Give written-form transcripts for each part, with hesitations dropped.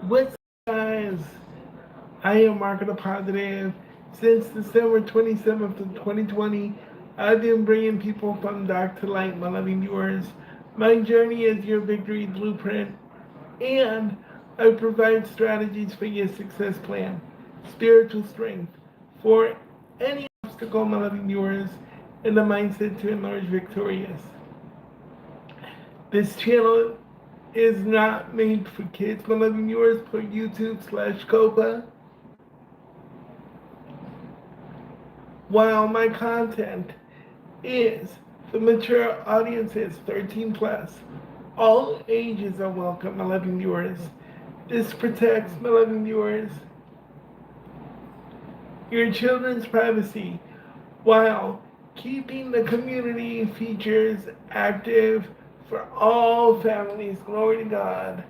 What's up, guys? I am Marcothepositive. Since December 27th of 2020, I've been bringing people from dark to light, my loving viewers. My journey is your victory blueprint, and I provide strategies for your success plan, spiritual strength for any obstacle, my loving viewers, and the mindset to emerge victorious. This channel is not made for kids, my loving viewers, for YouTube/Copa. While my content is for mature audiences 13 plus, all ages are welcome, my loving viewers. This protects, my loving viewers, your children's privacy while keeping the community features active for all families. Glory to God.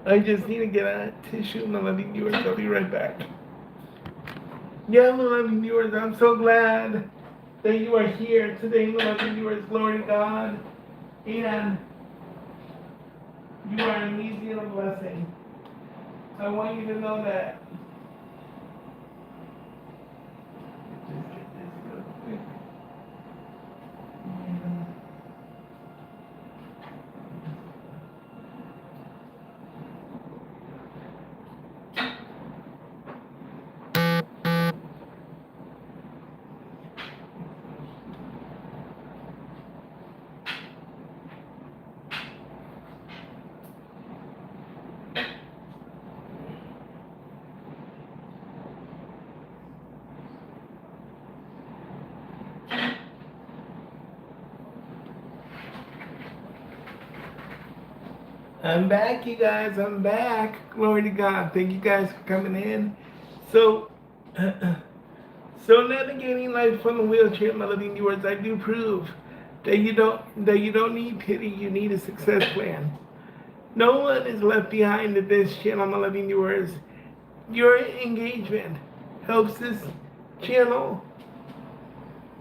I just need to get a tissue, my loving viewers. I'll be right back. Yeah, my loving viewers, I'm so glad that you are here today, my loving viewers. Glory to God. And you are amazing and a blessing. I want you to know that. Just get this real quick. I'm back, you guys. I'm back. Glory to God. Thank you guys for coming in. So, so navigating life from a wheelchair, my loving viewers, I do prove that you don't need pity. You need a success plan. No one is left behind in this channel, my loving viewers. Your engagement helps this channel,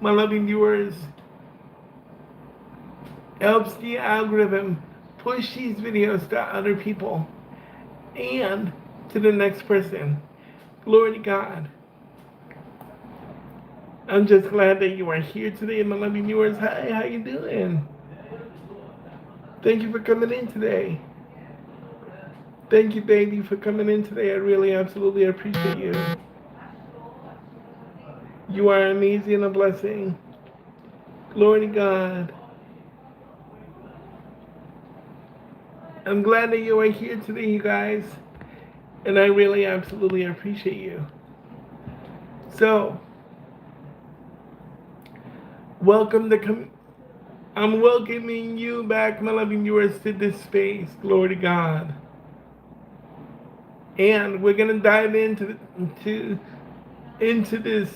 my loving viewers, helps the algorithm push these videos to other people and to the next person. Glory to God. I'm just glad that you are here today, my loving viewers. Hi, how you doing? Thank you for coming in today. Thank you, baby, for coming in today. I really absolutely appreciate you. You are amazing and a blessing. Glory to God. I'm glad that you are here today, you guys. And I really absolutely appreciate you. So, I'm welcoming you back, my loving viewers, to this space. Glory to God. And we're gonna dive into this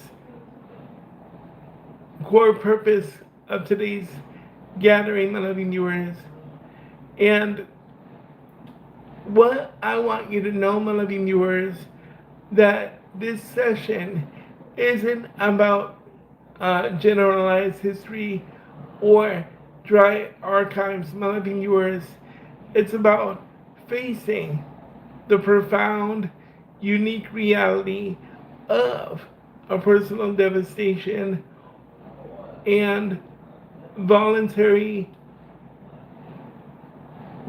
core purpose of today's gathering, my loving viewers. And what I want you to know, my loving viewers, that this session isn't about generalized history or dry archives, my loving viewers. It's about facing the profound, unique reality of a personal devastation and voluntary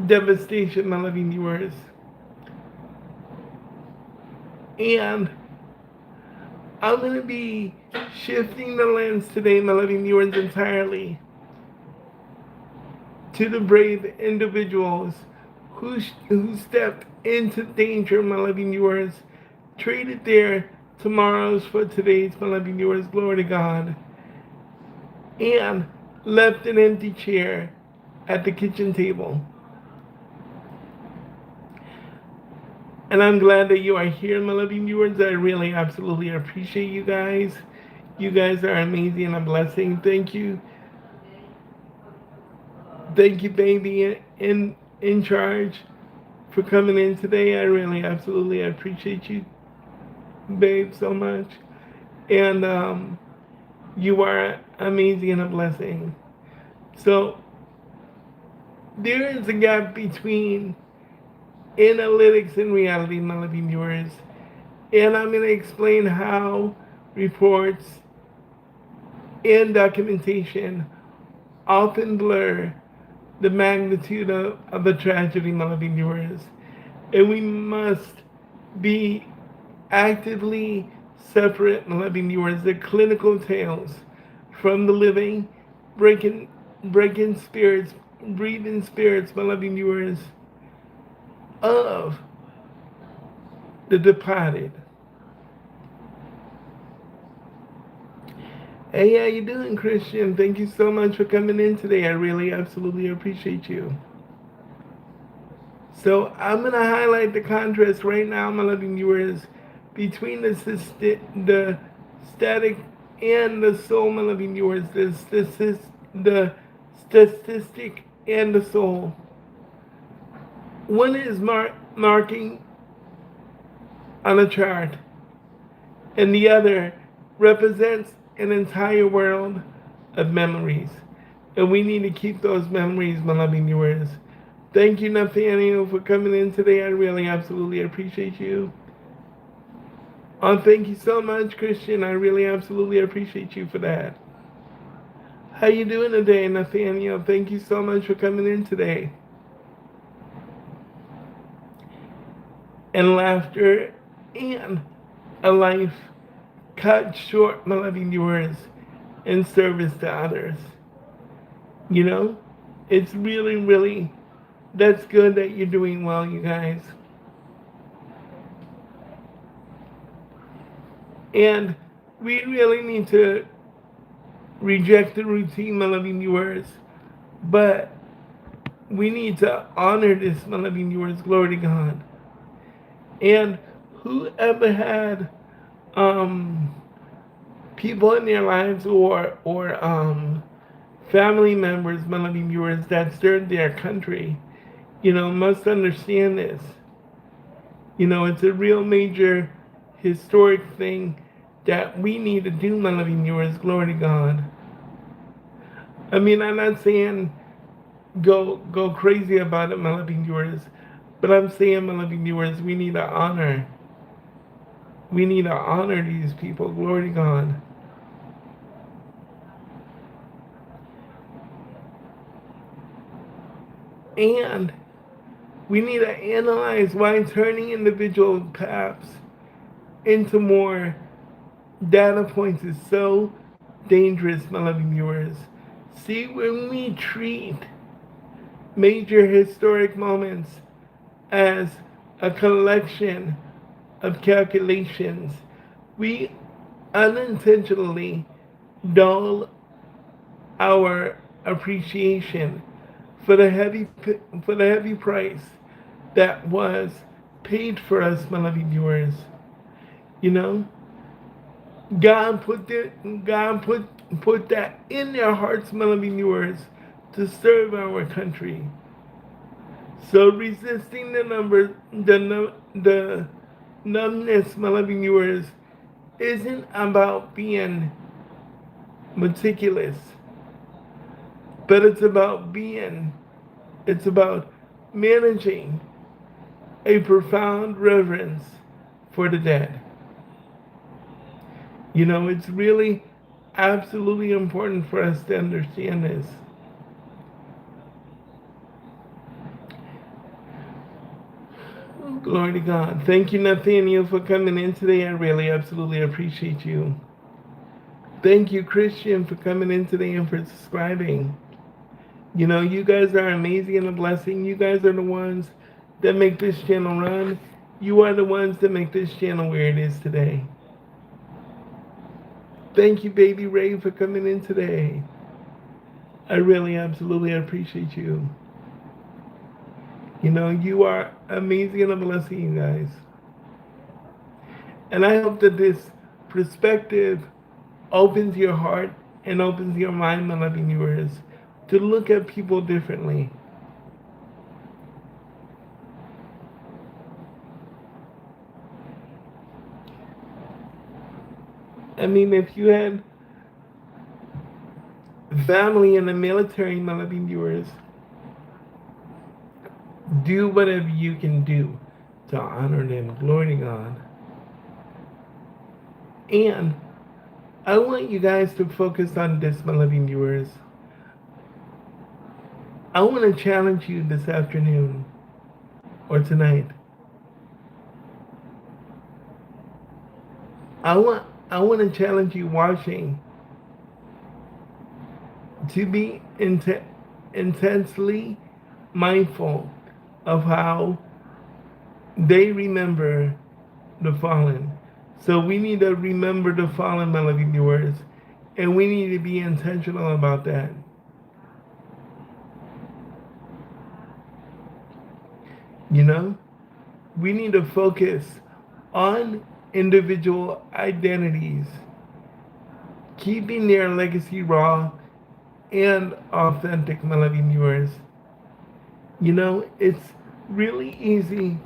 devastation, my loving viewers. And I'm going to be shifting the lens today, my loving viewers, entirely to the brave individuals who stepped into danger, my loving viewers, traded their tomorrows for today's, my loving viewers. Glory to God. And left an empty chair at the kitchen table. And I'm glad that you are here, my loving viewers. I really absolutely appreciate you guys. You guys are amazing and a blessing. Thank you. Thank you, baby, in charge, for coming in today. I really absolutely appreciate you, babe, so much. And you are amazing and a blessing. So there is a gap between analytics and reality, my loving viewers. And I'm going to explain how reports and documentation often blur the magnitude of the tragedy, my loving viewers. And we must be actively separate, my loving viewers, the clinical tales from the living, breaking spirits, breathing spirits, my loving viewers, of the departed. Hey, how you doing, Christian? Thank you so much for coming in today. I really absolutely appreciate you. So I'm going to highlight the contrast right now, my loving viewers, between the static and the soul, my loving viewers, the statistic and the soul. One is marking on a chart, and the other represents an entire world of memories. And we need to keep those memories, my loving viewers. Thank you, Nathaniel, for coming in today. I really absolutely appreciate you. Thank you so much, Christian. I really absolutely appreciate you for that. How you doing today, Nathaniel? Thank you so much for coming in today. And laughter and a life cut short, my loving viewers, in service to others. You know, it's really, really, that's good that you're doing well, you guys. And we really need to reject the routine, my loving viewers, but we need to honor this, my loving viewers. Glory to God. And whoever had people in their lives or family members, my loving viewers, that served their country, must understand this. It's a real major historic thing that we need to do, my loving viewers. Glory to God. I mean, I'm not saying go crazy about it, my loving viewers, but I'm saying, my loving viewers, we need to honor. We need to honor these people. Glory to God. And we need to analyze why turning individual paths into more data points is so dangerous, my loving viewers. See, when we treat major historic moments as a collection of calculations, we unintentionally dull our appreciation for the heavy price that was paid for us, my loving viewers. God put that in their hearts, my loving viewers, to serve our country. So resisting the numbness, my loving viewers, isn't about being meticulous, but it's about managing a profound reverence for the dead. It's really absolutely important for us to understand this. Glory to God. Thank you, Nathaniel, for coming in today. I really absolutely appreciate you. Thank you, Christian, for coming in today and for subscribing. You guys are amazing and a blessing. You guys are the ones that make this channel run. You are the ones that make this channel where it is today. Thank you, Baby Ray, for coming in today. I really absolutely appreciate you. You are amazing and a blessing, you guys. And I hope that this perspective opens your heart and opens your mind, my loving viewers, to look at people differently. I mean, if you had family in the military, my loving viewers, Do whatever you can do to honor them. Glory to God. And I want you guys to focus on this, my loving viewers. I want to challenge you this afternoon or tonight. I want to challenge you watching to be intensely mindful of how they remember the fallen. So we need to remember the fallen, my loving viewers, and we need to be intentional about that. You know, we need to focus on individual identities, keeping their legacy raw and authentic, my loving viewers. You know, it's really easy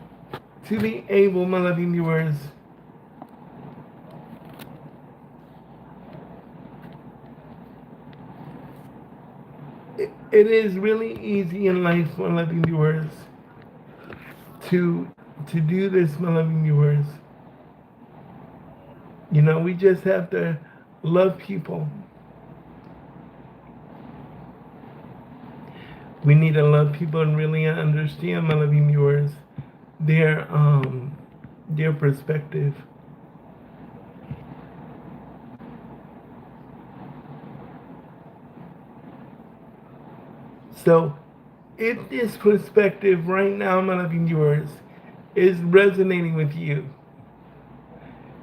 to be able, my loving viewers, it is really easy in life, my loving viewers, to do this, my loving viewers. You know, we just have to love people. We need to love people and really understand, my loving viewers, their perspective. So, if this perspective right now, my loving viewers, is resonating with you,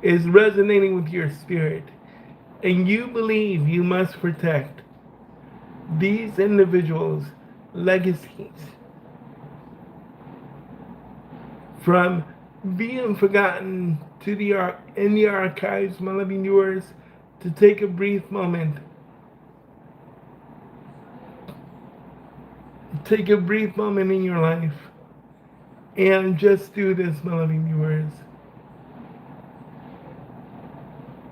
is resonating with your spirit, and you believe you must protect these individuals' legacies from being forgotten to in the archives, my loving viewers, to take a brief moment. Take a brief moment in your life and just do this, my loving viewers.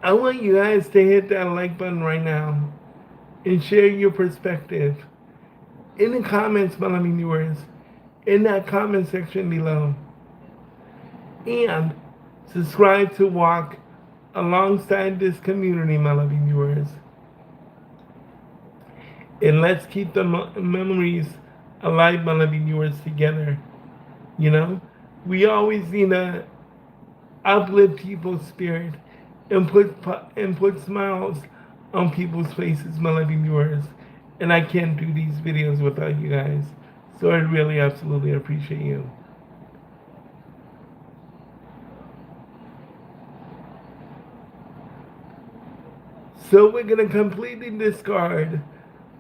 I want you guys to hit that like button right now and share your perspective in the comments, my loving viewers, in that comment section below. And subscribe to walk alongside this community, my loving viewers. And let's keep the memories alive, my loving viewers, together. You know, we always need to uplift people's spirit and put smiles on people's faces, my loving viewers. And I can't do these videos without you guys. So I really absolutely appreciate you. So we're going to completely discard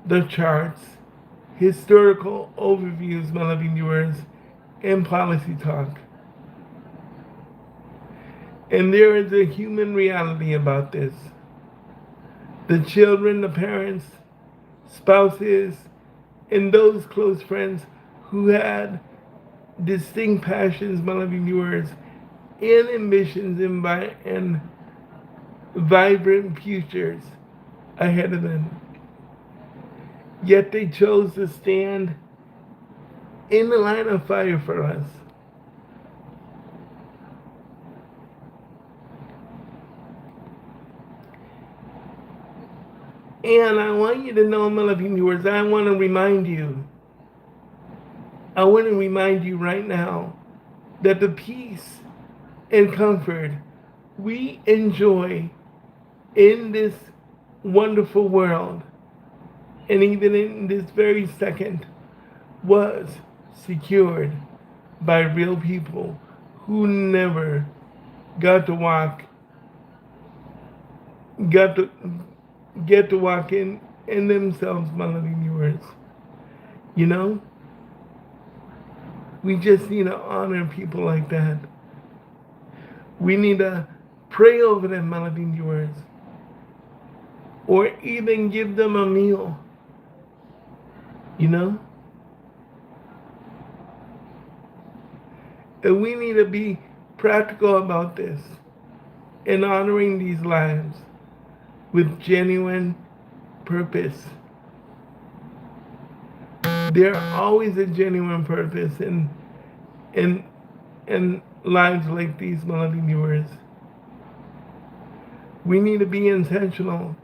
the charts, historical overviews, my loving viewers, and policy talk. And there is a human reality about this. The children, the parents, spouses, and those close friends who had distinct passions, my loving viewers, and ambitions and vibrant futures ahead of them. Yet they chose to stand in the line of fire for us. And I want you to know, my loving viewers, I want to remind you right now that the peace and comfort we enjoy in this wonderful world, and even in this very second, was secured by real people who never got to walk in themselves, my loving viewers. You know? We just need to honor people like that. We need to pray over them, my loving viewers. Or even give them a meal. You know? And we need to be practical about this and honoring these lives with genuine purpose. There always a genuine purpose in in lives like these, my loving viewers. We need to be intentional.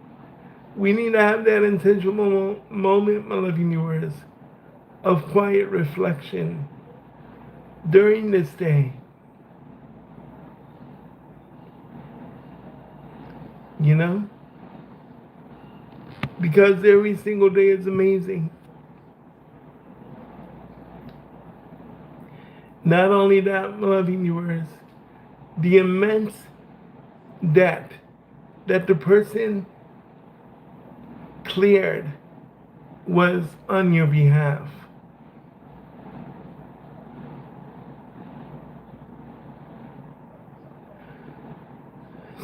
We need to have that intentional moment, my loving viewers, of quiet reflection during this day. You know? Because every single day is amazing. Not only that, my loving viewers, the immense debt that the person cleared was on your behalf.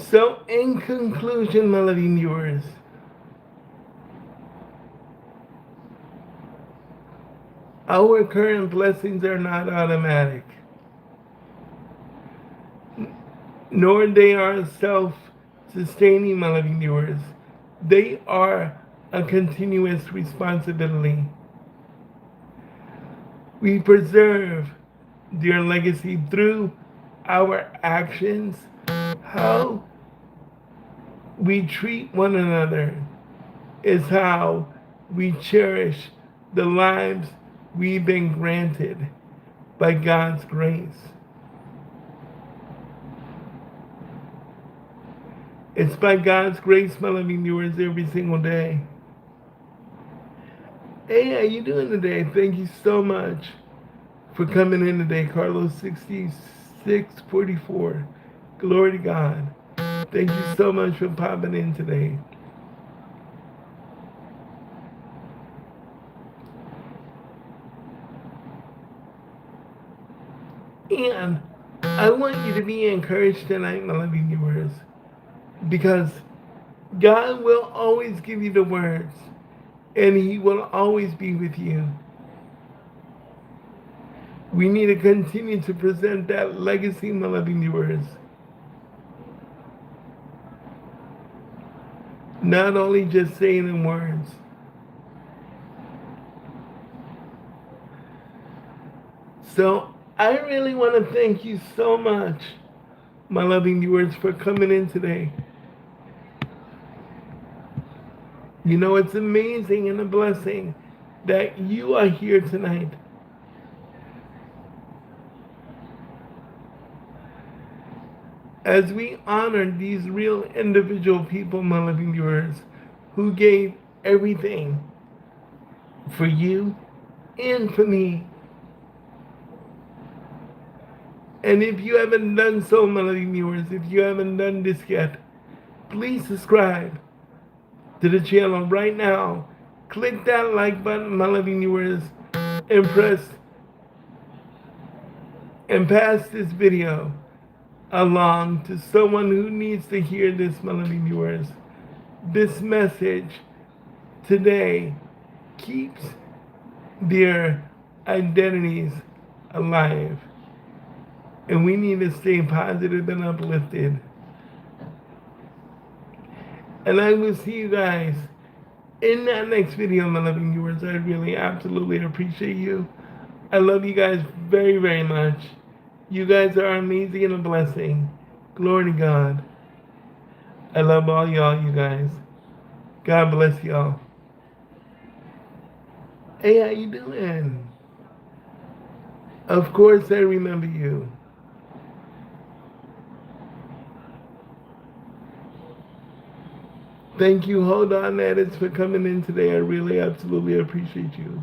So, in conclusion, my loving viewers, our current blessings are not automatic, nor they are self-sustaining, my loving viewers. They are a continuous responsibility. We preserve their legacy through our actions, how we treat one another is how we cherish the lives we've been granted by God's grace. It's by God's grace, my loving viewers, every single day. Hey, how you doing today? Thank you so much for coming in today, Carlos 6644. Glory to God. Thank you so much for popping in today. And I want you to be encouraged tonight, my loving viewers, because God will always give you the words, and He will always be with you. We need to continue to present that legacy, my loving viewers. Not only just saying in words. So I really want to thank you so much, my loving viewers, for coming in today. You know, it's amazing and a blessing that you are here tonight. As we honor these real individual people, my loving viewers, who gave everything for you and for me. And if you haven't done so, my loving viewers, if you haven't done this yet, please subscribe to the channel right now. Click that like button, my loving viewers, and pass this video along to someone who needs to hear this, my loving viewers. This message today keeps their identities alive. And we need to stay positive and uplifted. And I will see you guys in that next video, my loving viewers. I really absolutely appreciate you. I love you guys very, very much. You guys are amazing and a blessing. Glory to God. I love all y'all, you guys. God bless y'all. Hey, how you doing? Of course I remember you. Thank you, Hold On Edits, for coming in today. I really absolutely appreciate you.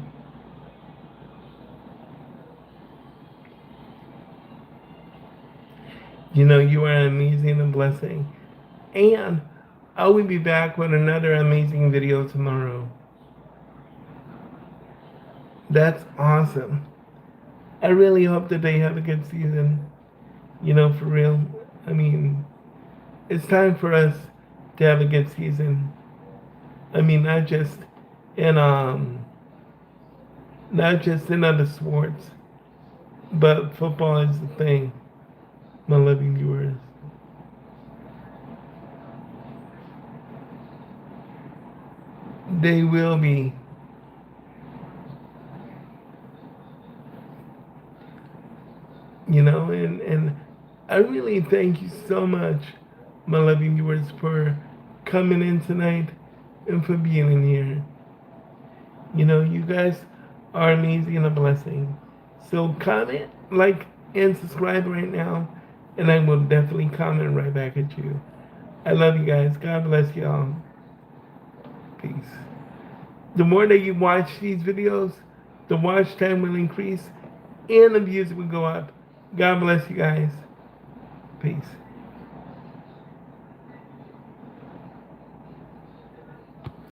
You know, you are amazing and blessing. And I will be back with another amazing video tomorrow. That's awesome. I really hope that they have a good season. You know, for real. I mean, it's time for us to have a good season. I mean, not just in other sports, but football is the thing, my loving viewers. They will be. and I really thank you so much, my loving viewers, for coming in tonight and for being in here. You guys are amazing and a blessing. So comment, like, and subscribe right now, and I will definitely comment right back at you. I love you guys. God bless y'all. Peace. The more that you watch these videos, the watch time will increase and the views will go up. God bless you guys. Peace.